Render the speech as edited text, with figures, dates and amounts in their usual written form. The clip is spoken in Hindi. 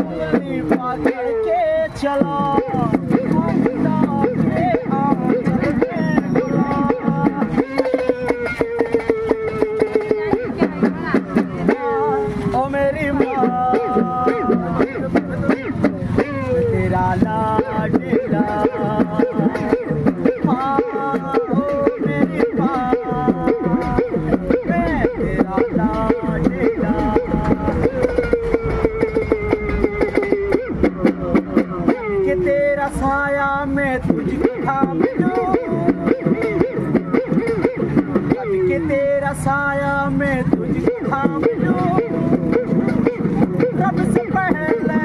पकड़ के चलो ओ मेरी माँ तेरा लाडला माँ, ओ मेरी माँ मैं तेरा लाडला। कि तेरा साया मैं तुझको थाम लूं, कि तेरा साया मैं तुझको थाम लूं।